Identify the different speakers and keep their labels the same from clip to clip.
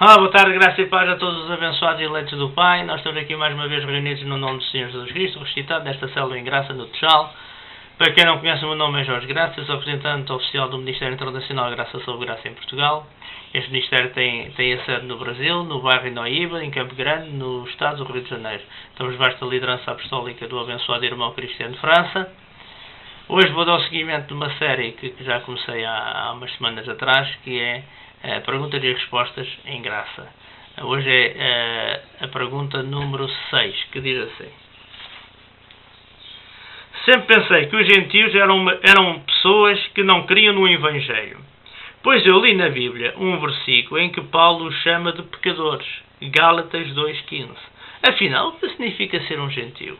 Speaker 1: Olá, boa tarde, graça e paz a todos os abençoados e eleitos do Pai. Nós estamos aqui mais uma vez reunidos no nome do Senhor Jesus Cristo, ressuscitado nesta célula em graça no Tchal. Para quem não conhece, o meu nome é Jorge Graça, sou representante oficial do Ministério Internacional Graça sobre Graça em Portugal. Este Ministério tem a sede no Brasil, no bairro Inoíba, em Campo Grande, no estado do Rio de Janeiro. Estamos debaixo da liderança apostólica do abençoado irmão Cristiano de França. Hoje vou dar o seguimento de uma série que já comecei há umas semanas atrás, que é Perguntas e Respostas em Graça. Hoje é a pergunta número 6, que diz assim: Sempre pensei que os gentios eram pessoas que não criam no Evangelho, pois eu li na Bíblia um versículo em que Paulo os chama de pecadores, Gálatas 2,15. Afinal, o que significa ser um gentio?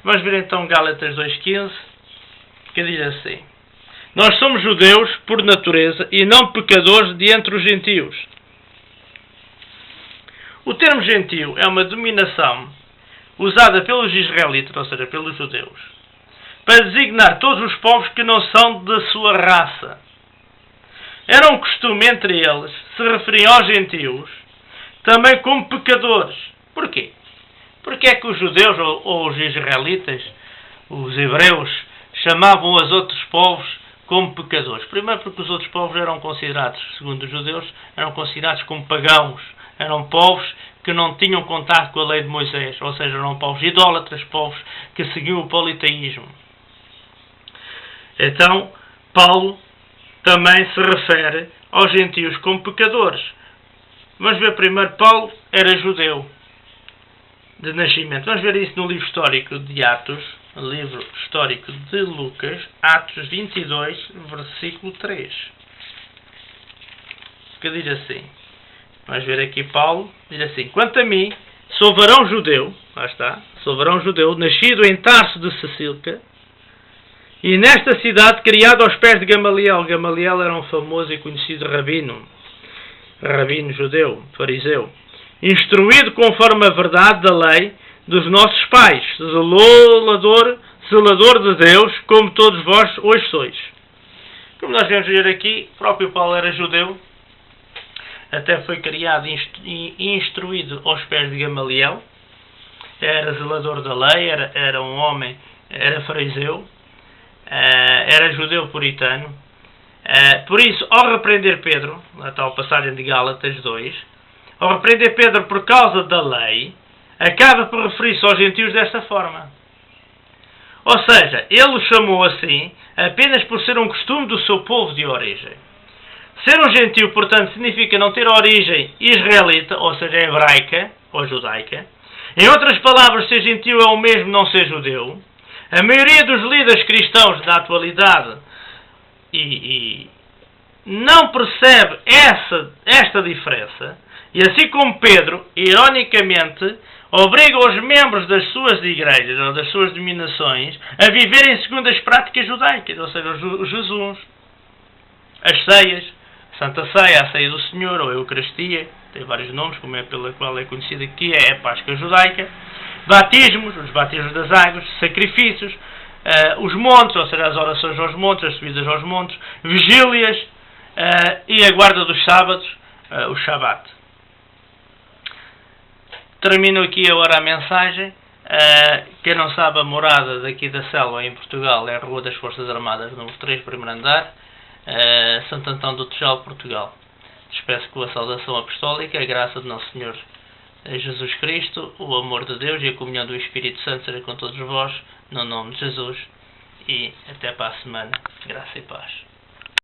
Speaker 1: Vamos ver então Gálatas 2,15, que diz assim: Nós somos judeus por natureza e não pecadores de entre os gentios. O termo gentio é uma denominação usada pelos israelitas, ou seja, pelos judeus, para designar todos os povos que não são da sua raça. Era um costume entre eles se referirem aos gentios também como pecadores. Porquê? Porque é que os judeus ou os israelitas, os hebreus, chamavam os outros povos como pecadores? Primeiro porque os outros povos eram considerados, segundo os judeus, eram considerados como pagãos. Eram povos que não tinham contato com a lei de Moisés, ou seja, eram povos idólatras, povos que seguiam o politeísmo. Então, Paulo também se refere aos gentios como pecadores. Vamos ver primeiro, Paulo era judeu de nascimento. Vamos ver isso no livro histórico de Atos, no livro histórico de Lucas, Atos 22, versículo 3. Que diz assim: Vamos ver aqui Paulo, diz assim: Quanto a mim, sou varão judeu, lá está, sou varão judeu, nascido em Tarso de Cecília, e nesta cidade criado aos pés de Gamaliel. Gamaliel era um famoso e conhecido rabino judeu, fariseu, instruído conforme a verdade da lei dos nossos pais, zelador de Deus, como todos vós hoje sois. Como nós vamos ver aqui, o próprio Paulo era judeu, até foi criado e instruído aos pés de Gamaliel, era zelador da lei, era um homem, era fariseu, era judeu puritano. Por isso, ao repreender Pedro, na tal passagem de Gálatas 2, ao repreender Pedro por causa da lei, acaba por referir-se aos gentios desta forma. Ou seja, ele o chamou assim apenas por ser um costume do seu povo de origem. Ser um gentio, portanto, significa não ter origem israelita, ou seja, hebraica ou judaica. Em outras palavras, ser gentio é o mesmo não ser judeu. A maioria dos líderes cristãos da atualidade não percebe esta diferença, e assim como Pedro, ironicamente, obriga os membros das suas igrejas ou das suas denominações a viverem segundo as práticas judaicas, ou seja, os jejuns, as ceias, a Santa Ceia, a Ceia do Senhor ou a Eucaristia, tem vários nomes, como é pela qual é conhecida aqui, é a Páscoa judaica, batismos, os batismos das águas, sacrifícios, os montes, ou seja, as orações aos montes, as subidas aos montes, vigílias e a guarda dos sábados, o Shabat. Termino aqui agora a mensagem. Quem não sabe, a morada daqui da célula em Portugal é a Rua das Forças Armadas, número 3, primeiro andar, Santo Antão do Tchal, Portugal. Despeço com a saudação apostólica, a graça de Nosso Senhor Jesus Cristo, o amor de Deus e a comunhão do Espírito Santo seja com todos vós, no nome de Jesus, e até para a semana. Graça e paz.